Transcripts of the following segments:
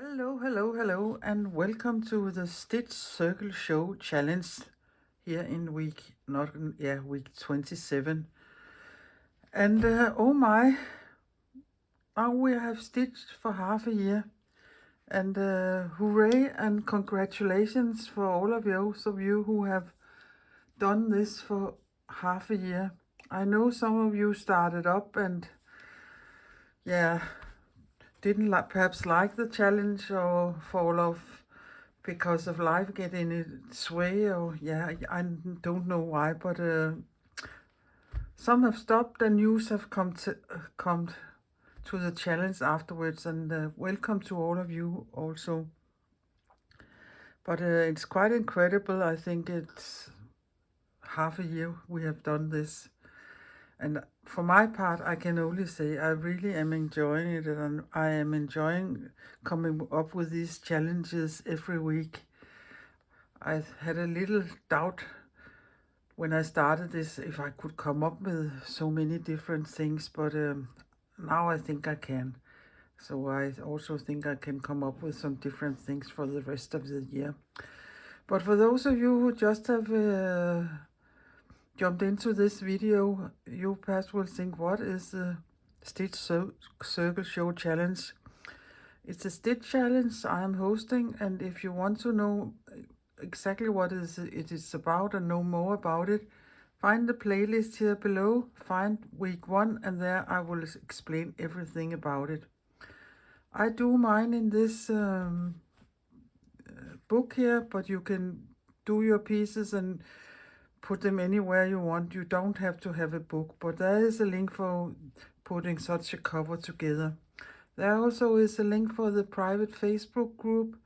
Hello, and welcome to the Stitch Circle Show Challenge here in week 27. And oh my, now we have stitched for half a year. And hooray and congratulations for all of those of you who have done this for half a year. I know some of you started up and didn't perhaps like the challenge or fall off because of life getting in its way, or I don't know why, but some have stopped and news have come to the challenge afterwards, and welcome to all of you also. But it's quite incredible. I think it's half a year we have done this, and for my part I can only say I really am enjoying it, and I am enjoying coming up with these challenges every week. I had a little doubt when I started this if I could come up with so many different things, but now I think I can. So I also think I can come up with some different things for the rest of the year. But for those of you who just have jumped into this video, you perhaps will think, what is the Stitch Circle Show Challenge? It's a Stitch challenge I am hosting, and if you want to know exactly what it is about and know more about it, find the playlist here below, find week 1, and there I will explain everything about it. I do mine in this book here, but you can do your pieces and put them anywhere you want. You don't have to have a book, but there is a link for putting such a cover together. There also is a link for the private Facebook group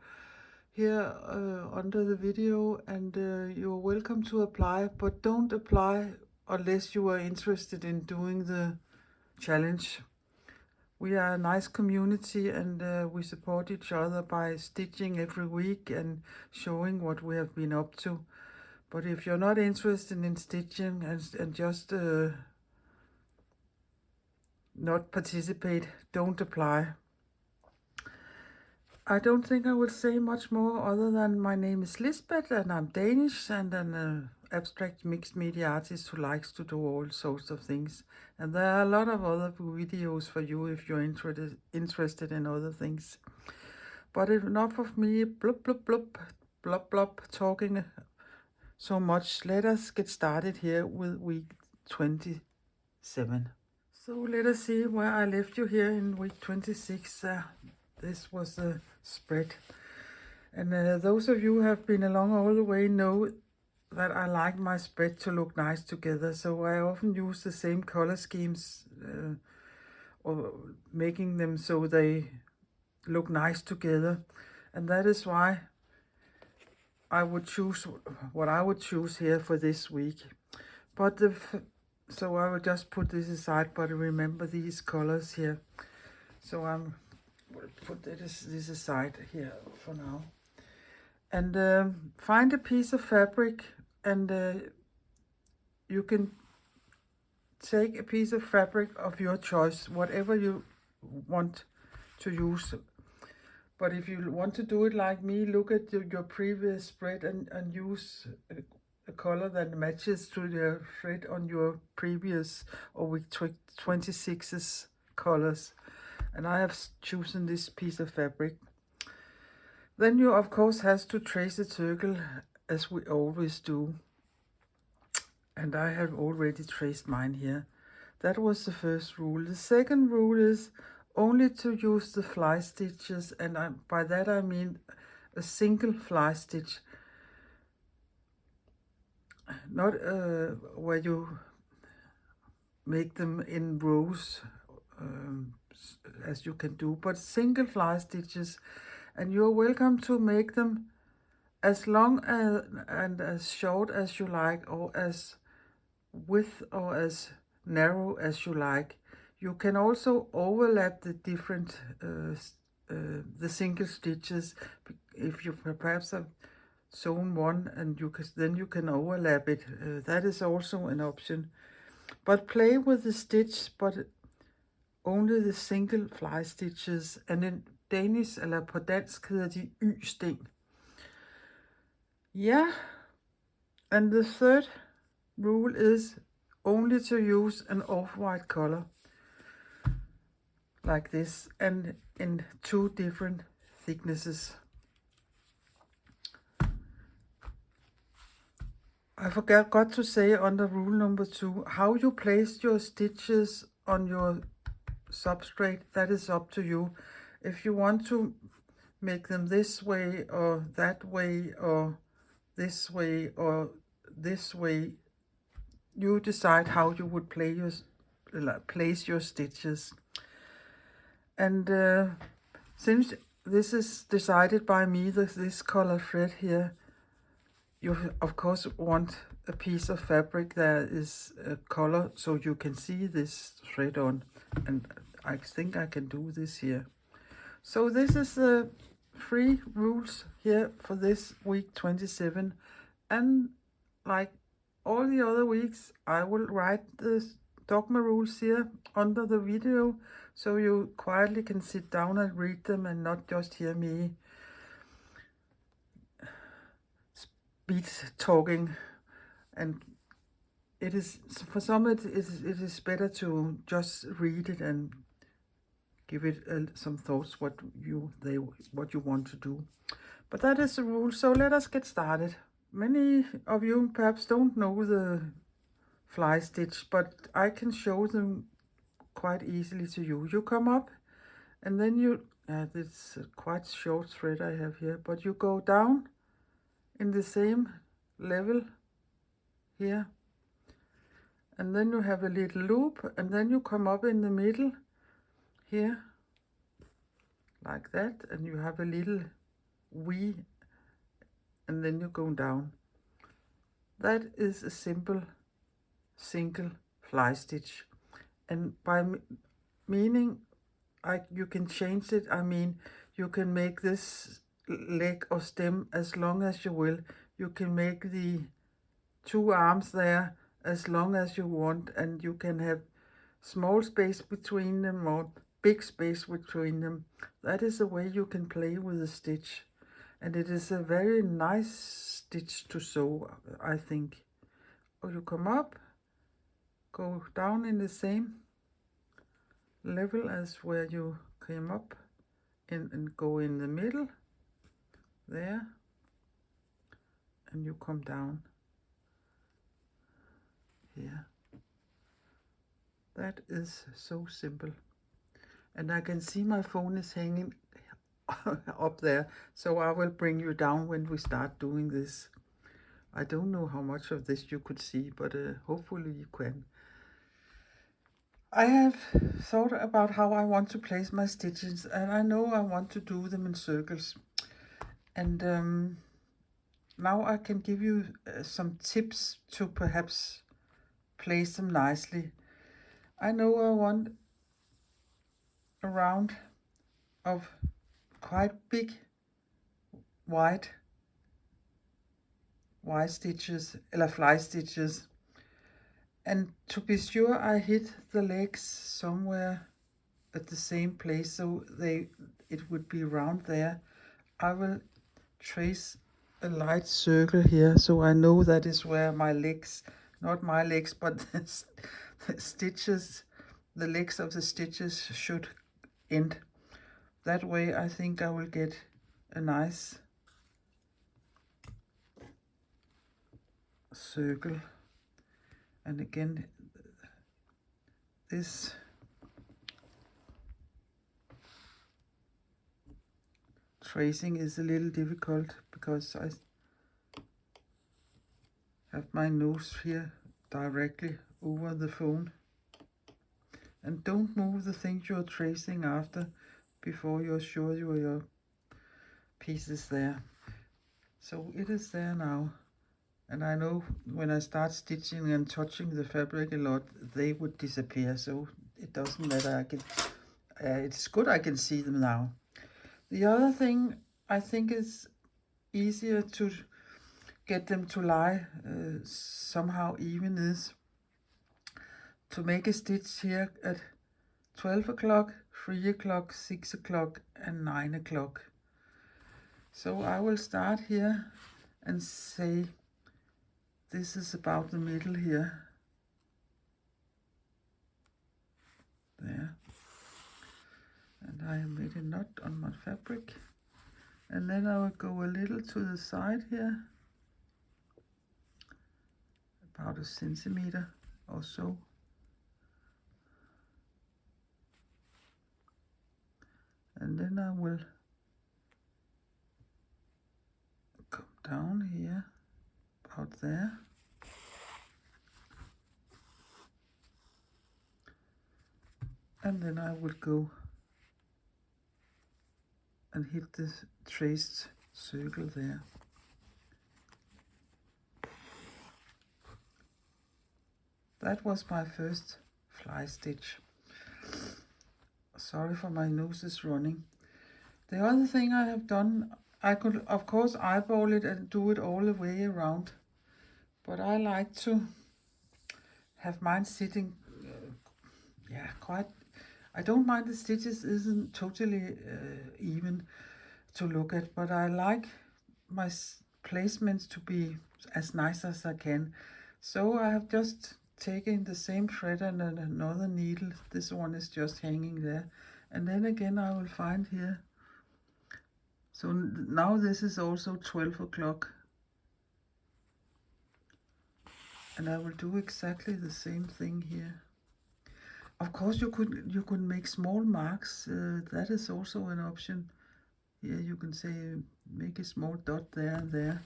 here under the video, and you're welcome to apply, but don't apply unless you are interested in doing the challenge. We are a nice community, and we support each other by stitching every week and showing what we have been up to. But if you're not interested in stitching and just not participate, don't apply. I don't think I will say much more other than my name is Lisbeth and I'm Danish and an abstract mixed media artist who likes to do all sorts of things. And there are a lot of other videos for you if you're interested in other things. But enough of me blub talking so much. Let us get started here with week 27. So let us see where I left you here in week 26. This was a spread, and those of you who have been along all the way know that I like my spread to look nice together, so I often use the same color schemes or making them so they look nice together, and that is why I would choose what I would choose here for this week. But so I will just put this aside, but remember these colors here. So we'll put this aside here for now. And find a piece of fabric, and you can take a piece of fabric of your choice, whatever you want to use. But if you want to do it like me, look at your previous spread and use a color that matches to the thread on your previous or week 26's colors. And I have chosen this piece of fabric. Then you of course has to trace a circle as we always do. And I have already traced mine here. That was the first rule. The second rule is only to use the fly stitches, and by that I mean a single fly stitch. Not where you make them in rows as you can do, but single fly stitches, and you're welcome to make them as long and as short as you like, or as width or as narrow as you like. You can also overlap the different the single stitches if you perhaps have sewn one, and then you can overlap it. That is also an option. But play with the stitch, but only the single fly stitches, and then Danish, eller på dansk hedder de Y-sten. Yeah, and the third rule is only to use an off-white color, like this, and in 2 different thicknesses. I forgot to say under rule number 2, how you place your stitches on your substrate, that is up to you. If you want to make them this way or that way or this way or this way, you decide how you would place your stitches. And since this is decided by me, this color thread here, you of course want a piece of fabric that is a color so you can see this thread on, and I think I can do this here. So this is the 3 rules here for this week 27, and like all the other weeks I will write the Dogma Rules here under the video so you quietly can sit down and read them and not just hear me speed talking. And it is, for some it is better to just read it and give it some thoughts what you want to do. But that is the rule, so let us get started. Many of you perhaps don't know the fly stitch, but I can show them quite easily to you. You come up and then you, it's a quite short thread I have here, but you go down in the same level here, and then you have a little loop, and then you come up in the middle here like that, and you have a little V, and then you go down. That is a simple single fly stitch, and by meaning you can change it. I mean, you can make this leg or stem as long as you will. You can make the 2 arms there as long as you want, and you can have small space between them or big space between them. That is the way you can play with the stitch, and it is a very nice stitch to sew, I think. Or you come up, go down in the same level as where you came up in, and go in the middle there, and you come down here. That is so simple. And I can see my phone is hanging up there, so I will bring you down when we start doing this. I don't know how much of this you could see, but hopefully you can. I have thought about how I want to place my stitches, and I know I want to do them in circles. And now I can give you some tips to perhaps place them nicely. I know I want a round of quite big white stitches, or fly stitches, and to be sure I hit the legs somewhere at the same place so it would be round there. I will trace a light circle here so I know that is where my legs, not my legs, but the stitches, the legs of the stitches should end. That way I think I will get a nice circle. And again, this tracing is a little difficult because I have my nose here directly over the phone. And don't move the things you're tracing after before you're sure your piece is there. So it is there now. And I know when I start stitching and touching the fabric a lot, they would disappear. So it doesn't matter. It's good I can see them now. The other thing I think is easier to get them to lie somehow even is to make a stitch here at 12 o'clock, 3 o'clock, 6 o'clock and 9 o'clock. So I will start here and say this is about the middle here. There. And I have made a knot on my fabric. And then I will go a little to the side here, about a centimeter or so. And then I will come down here, about there. And then I will go and hit the traced circle there. That was my first fly stitch. Sorry for my nose is running. The other thing I have done, I could of course eyeball it and do it all the way around, but I like to have mine sitting quite. I don't mind the stitches isn't totally even to look at, but I like my placements to be as nice as I can. So I have just taken the same thread and another needle. This one is just hanging there. And then again I will find here. So now this is also 12 o'clock. And I will do exactly the same thing here. Of course you could make small marks. That is also an option. Here you can say make a small dot there and there.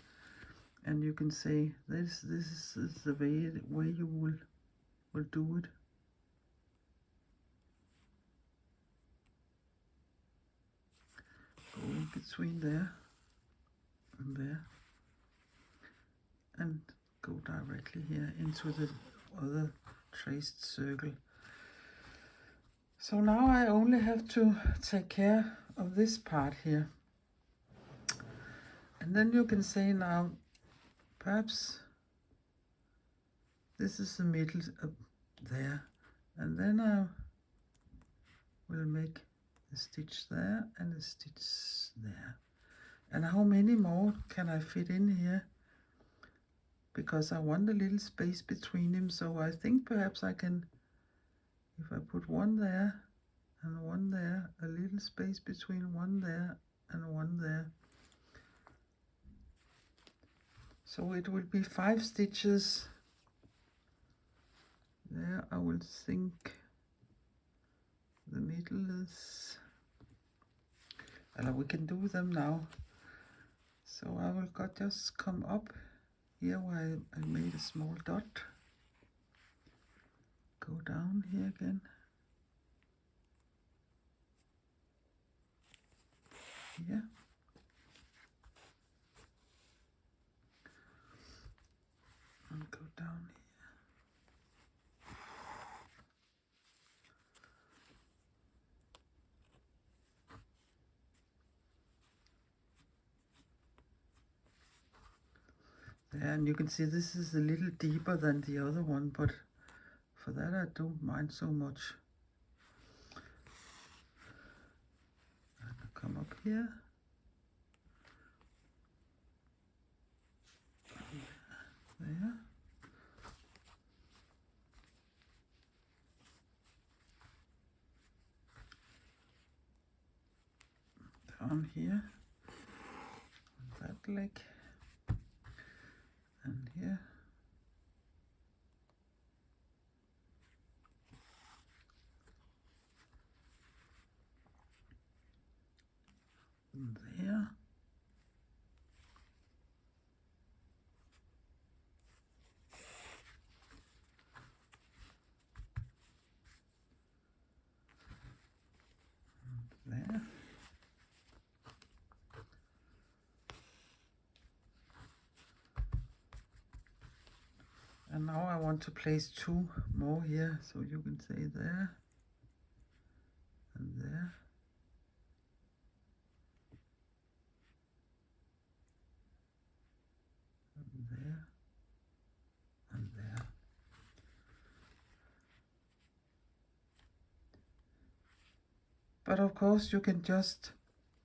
And you can say this is the way you will do it. Go in between there and there. And go directly here into the other traced circle. So now I only have to take care of this part here. And then you can say now, perhaps this is the middle up there. And then I will make a stitch there and a stitch there. And how many more can I fit in here? Because I want a little space between them, so I think perhaps I can, if I put one there and one there, a little space between one there and one there. So it will be 5 stitches. There I will think the middle is, we can do them now. So I will just come up here where I made a small dot. Go down here again. Here. And go down here. There, and you can see this is a little deeper than the other one, but for that I don't mind so much. And come up here. There. Down here. That leg. And here. And there. And there. And now I want to place 2 more here, so you can say there and there. And there and there. But of course you can just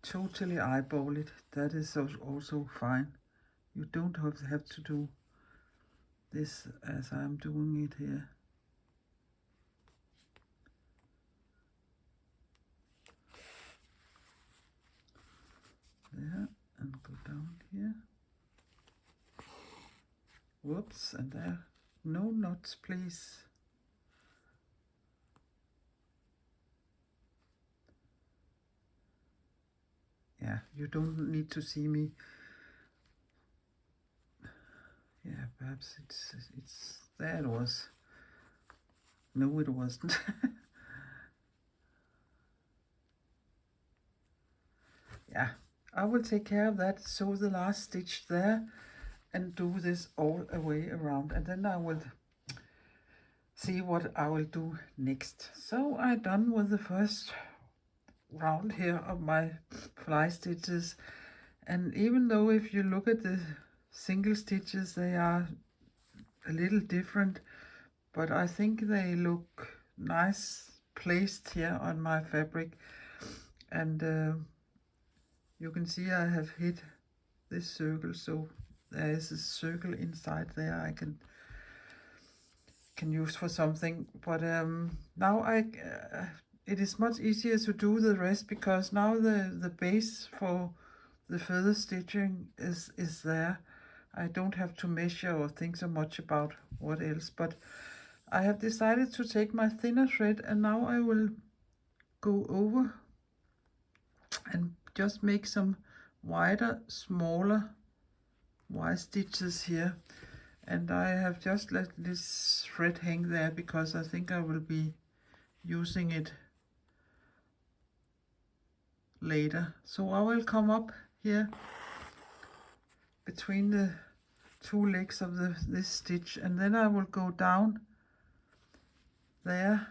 totally eyeball it. That is also fine. You don't have to do this as I'm doing it here. There, and go down here. Whoops, and there. No knots, please. Yeah, you don't need to see me. Yeah, perhaps it's there it was. No, it wasn't. Yeah, I will take care of that. Sew the last stitch there and do this all the way around, and then I will see what I will do next. So I'm done with the first round here of my fly stitches, and even though if you look at the single stitches, they are a little different, but I think they look nice placed here on my fabric. And you can see I have hit this circle, so there is a circle inside there I can use for something. But now it is much easier to do the rest, because now the base for the further stitching is there. I don't have to measure or think so much about what else, but I have decided to take my thinner thread, and now I will go over and just make some wider, smaller Y stitches here. And I have just let this thread hang there because I think I will be using it later. So I will come up here between the two legs of this stitch, and then I will go down there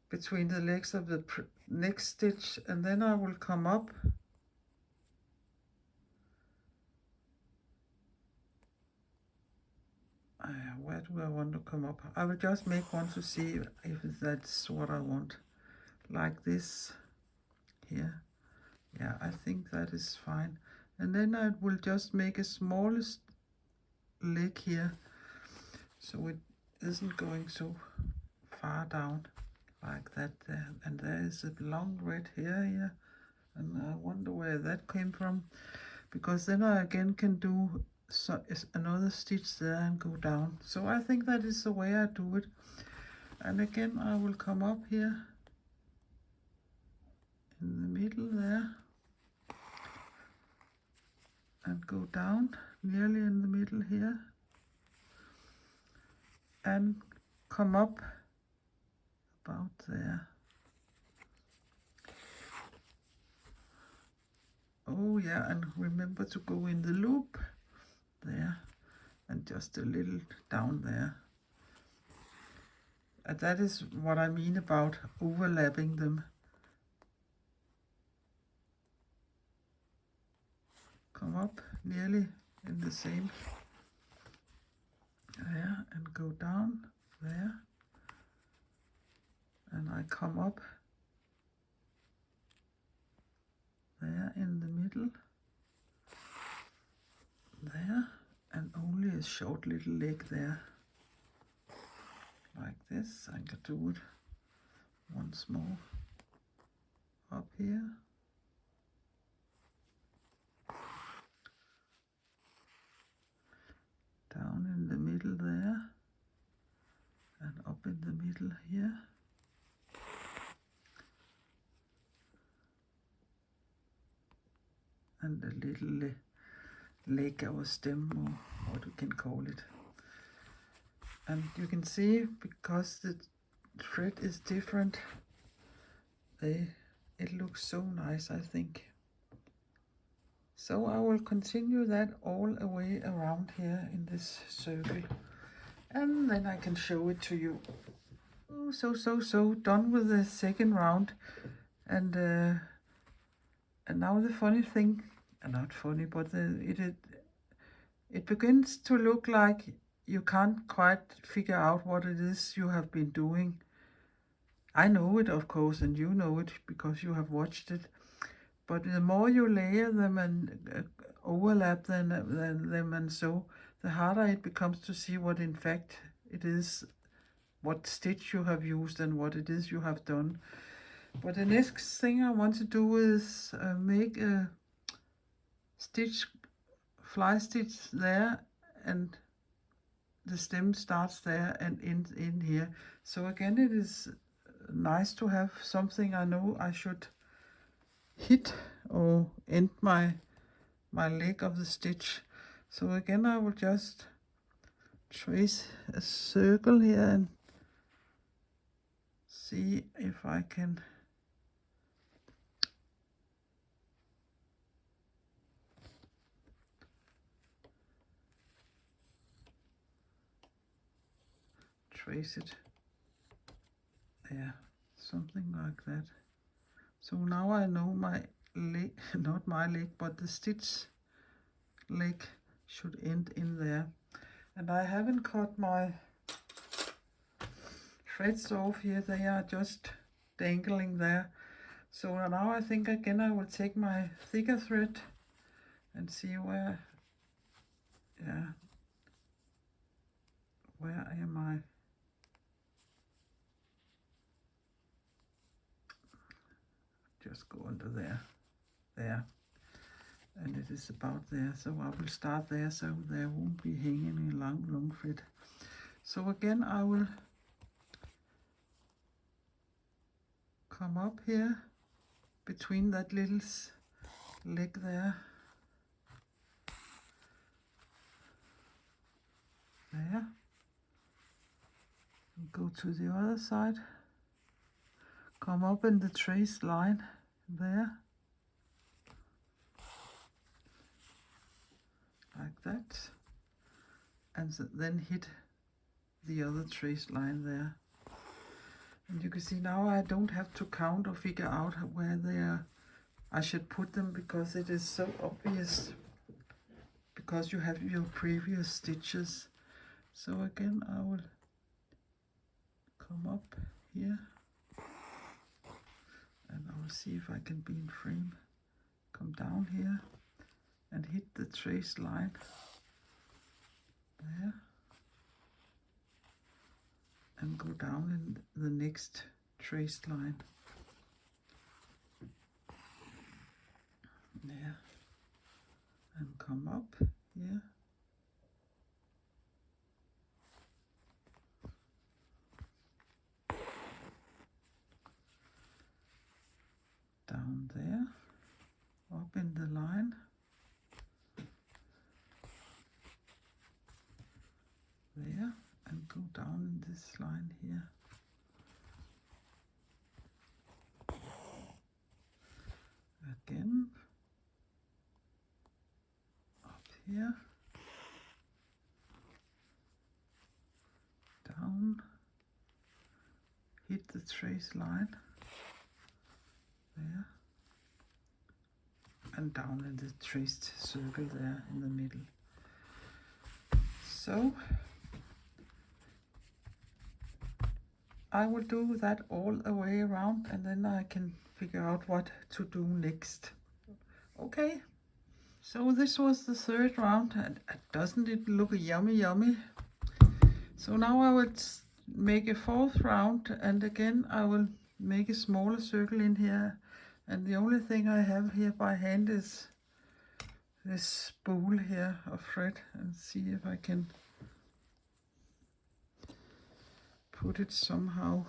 between the legs of the next stitch, and then I will come up where do I want to come up? I will just make one to see if that's what I want, like this here. Yeah, I think that is fine. And then I will just make a smallest leg here, so it isn't going so far down like that there. And there is a long red here, and I wonder where that came from, because then I again can do another stitch there and go down. So I think that is the way I do it. And again I will come up here in the middle there and go down nearly in the middle here and come up about there. Oh yeah, and remember to go in the loop there and just a little down there. And that is what I mean about overlapping them. Come up nearly in the same there and go down there, and I come up there in the middle there, and only a short little leg there like this. I can do it once more up here, down in the middle there, and up in the middle here. And a little leg or stem, or what you can call it. And you can see, because the thread is different, it looks so nice, I think. So I will continue that all the way around here in this circle, and then I can show it to you. Oh, so done with the second round. And now the funny thing, not funny, but it begins to look like you can't quite figure out what it is you have been doing. I know it, of course, and you know it because you have watched it. But the more you layer them and overlap them and so, the harder it becomes to see what in fact it is, what stitch you have used and what it is you have done. But the next thing I want to do is make a stitch, fly stitch there, and the stem starts there and ends in here. So again, it is nice to have something I know I should hit or end my leg of the stitch. So again, I will just trace a circle here and see if I can trace it there, something like that. So now I know my leg, not my leg, but the stitch leg should end in there. And I haven't cut my threads off here, they are just dangling there. So now I think again I will take my thicker thread and see where, yeah, where am I? Just go under there, and it is about there. So I will start there so there won't be hanging a long thread. So again I will come up here between that little leg there, and go to the other side, come up in the trace line there, like that, and then hit the other trace line there. And you can see now I don't have to count or figure out where they are. I should put them because it is so obvious, because you have your previous stitches. So again I will come up here and I will see if I can be in frame. Come down here and hit the trace line there, and go down in the next trace line there, and come up here, down there, up in the line, there, and go down in this line here. Again, up here, down, hit the trace line there, and down in the traced circle there in the middle. So I will do that all the way around, and then I can figure out what to do next. Okay, so this was the third round, and doesn't it look yummy? So now I will make a fourth round, and again I will make a smaller circle in here, and the only thing I have here by hand is this spool here of thread, and see if I can put it somehow.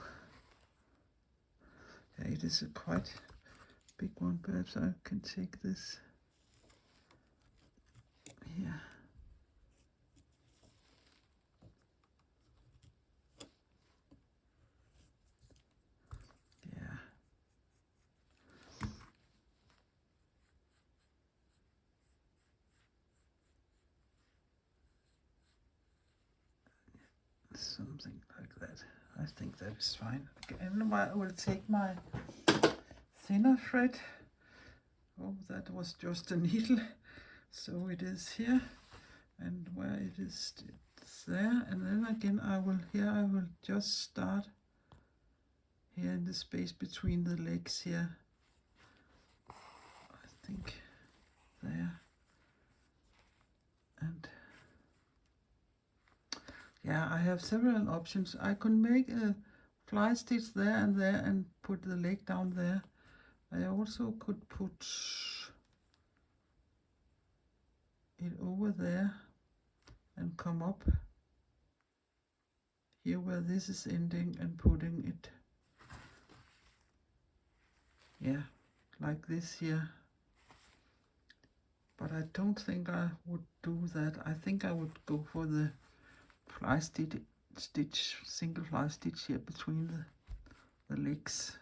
Yeah, it is a quite big one. Perhaps I can take this here. Yeah. Something like that. I think that is fine. And I will take my thinner thread. Oh, that was just a needle. So it is here, and where it is, it's there. And then again I will just start here in the space between the legs here. I think there. And yeah, I have several options. I could make a fly stitch there and put the leg down there. I also could put it over there and come up here where this is ending and putting it, yeah, like this here. But I don't think I would do that. I think I would go for the fly stitch, single fly stitch here between the legs.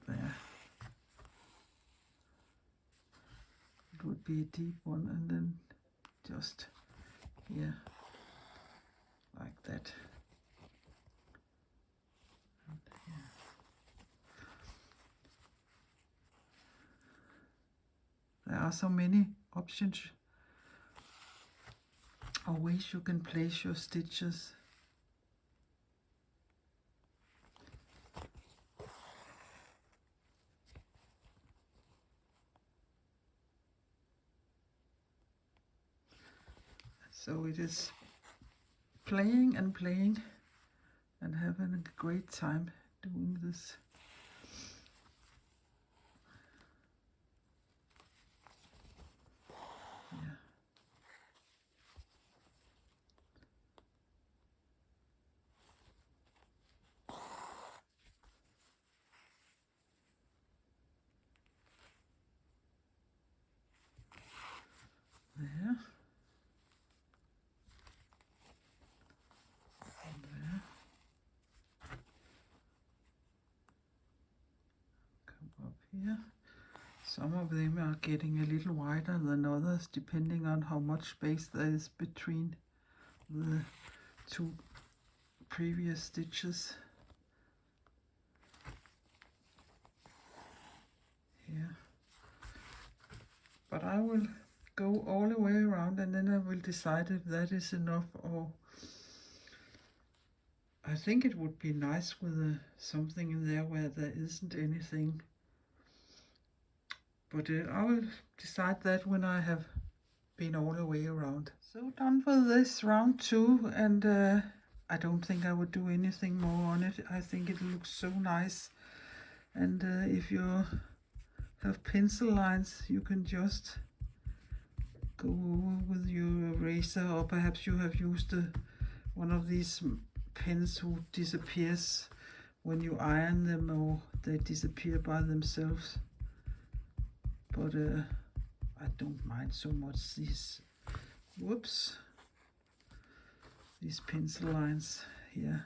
There. It would be a deep one, and then just here, like that. And here. There are so many options or ways you can place your stitches. So it is playing and playing and having a great time doing this. Yeah. There. And there. Come up here. Some of them are getting a little wider than others, depending on how much space there is between the two previous stitches. Here. But I will go all the way around, and then I will decide if that is enough, or I think it would be nice with something in there where there isn't anything. But I will decide that when I have been all the way around. So done for this round 2, and I don't think I would do anything more on it. I think it looks so nice, and if you have pencil lines, you can just go over with your eraser, or perhaps you have used one of these pens who disappears when you iron them, or they disappear by themselves. But I don't mind so much these, these pencil lines here.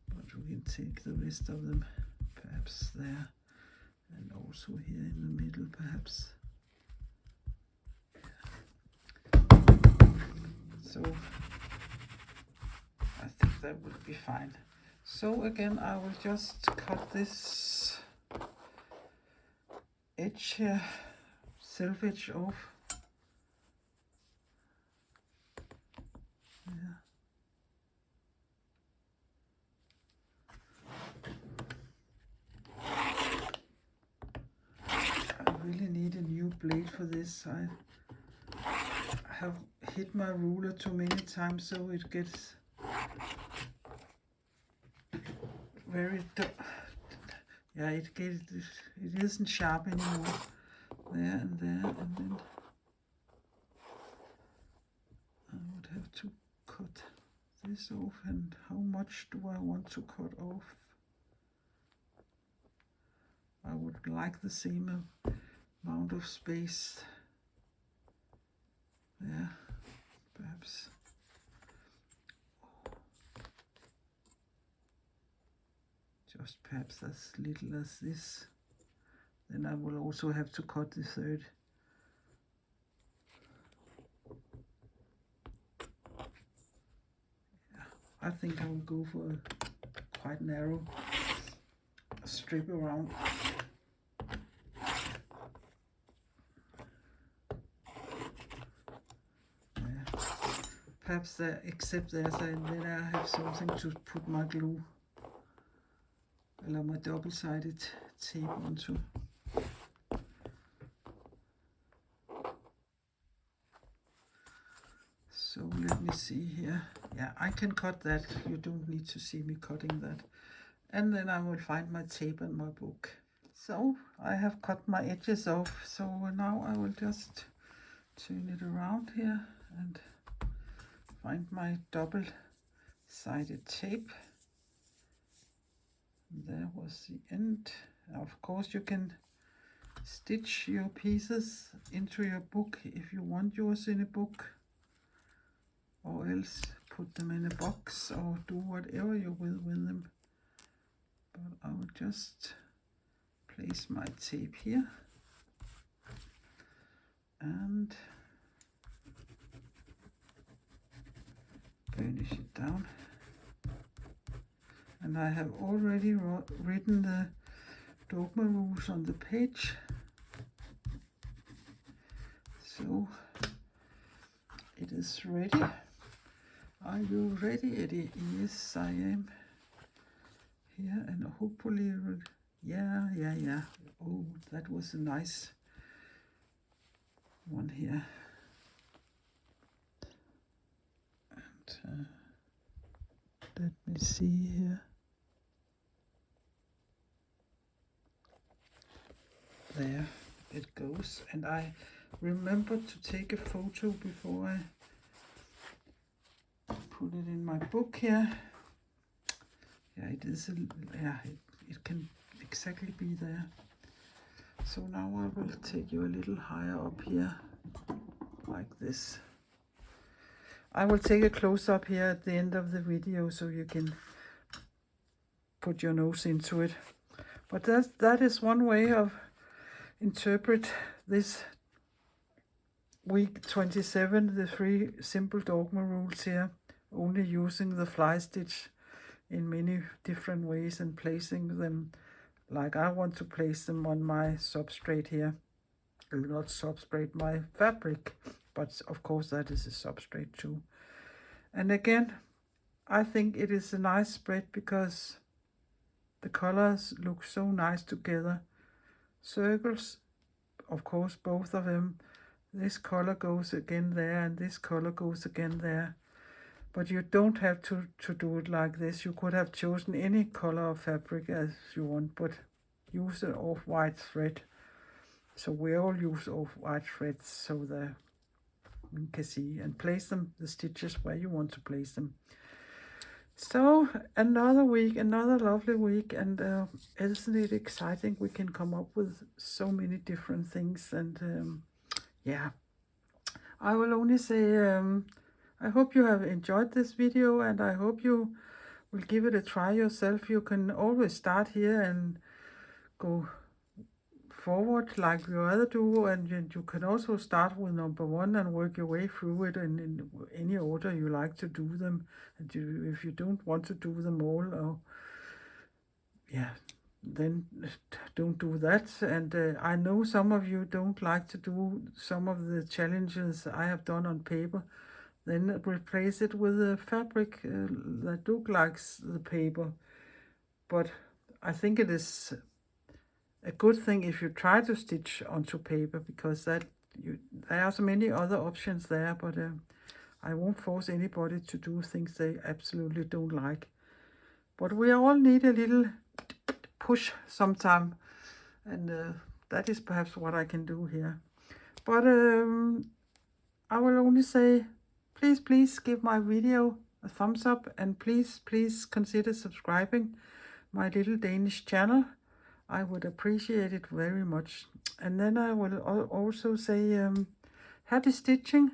But we can take the rest of them, perhaps there, and also here in the middle, perhaps. So I think that would be fine. So again, I will just cut this edge here, self edge off. Yeah. I really need a new blade for this. I have hit my ruler too many times, so it gets very yeah, it isn't sharp anymore. There and there, and then I would have to cut this off. And how much do I want to cut off? I would like the same amount of space there, perhaps. Just perhaps as little as this. Then I will also have to cut the third. Yeah, I think I will go for a quite narrow strip around. Yeah. perhaps there, except there's and then I have something to put my glue, or my double-sided tape onto. So let me see here. Yeah, I can cut that. You don't need to see me cutting that. And then I will find my tape and my book. So I have cut my edges off. So now I will just turn it around here and find my double-sided tape. There was the end. Of course, you can stitch your pieces into your book if you want yours in a book, or else put them in a box or do whatever you will with them. But I will just place my tape here and burnish it down. And I have already written the Dogma Rules on the page. So it is ready. Are you ready, Eddie? Yes, I am. Here, and hopefully, yeah. Oh, that was a nice one here. And let me see here. There it goes, and I remembered to take a photo before I put it in my book here. Yeah, it is. It can exactly be there. So now I will take you a little higher up here, like this. I will take a close-up here at the end of the video so you can put your nose into it. But that is one way of interpret this week 27, the 3 simple dogma rules here, only using the fly stitch in many different ways and placing them like I want to place them on my substrate here. Not substrate, my fabric, but of course that is a substrate too. And again, I think it is a nice spread because the colors look so nice together. Circles, of course, both of them. This color goes again there and this color goes again there. But you don't have to do it like this. You could have chosen any color of fabric as you want, but use an off-white thread. So we all use off-white threads so that you can see and place them, the stitches where you want to place them. So another week, another lovely week, and isn't it exciting? We can come up with so many different things, and yeah, I will only say I hope you have enjoyed this video, and I hope you will give it a try yourself. You can always start here and go forward like you other do, and you can also start with number 1 and work your way through it in any order you like to do them. And if you don't want to do them all, or then don't do that. And I know some of you don't like to do some of the challenges I have done on paper. Then replace it with a fabric that looks like the paper. But I think it is a good thing if you try to stitch onto paper, because there are so many other options there, but I won't force anybody to do things they absolutely don't like. But we all need a little push sometime, and that is perhaps what I can do here. But I will only say, please give my video a thumbs up, and please consider subscribing my little Danish channel. I would appreciate it very much. And then I will also say happy stitching,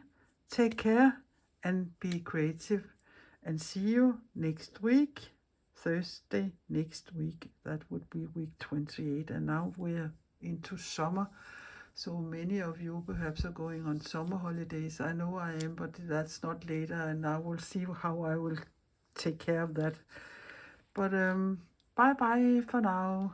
take care, and be creative. And see you next week, Thursday next week. That would be week 28. And now we're into summer. So many of you perhaps are going on summer holidays. I know I am, but that's not later. And I will see how I will take care of that. But bye-bye for now.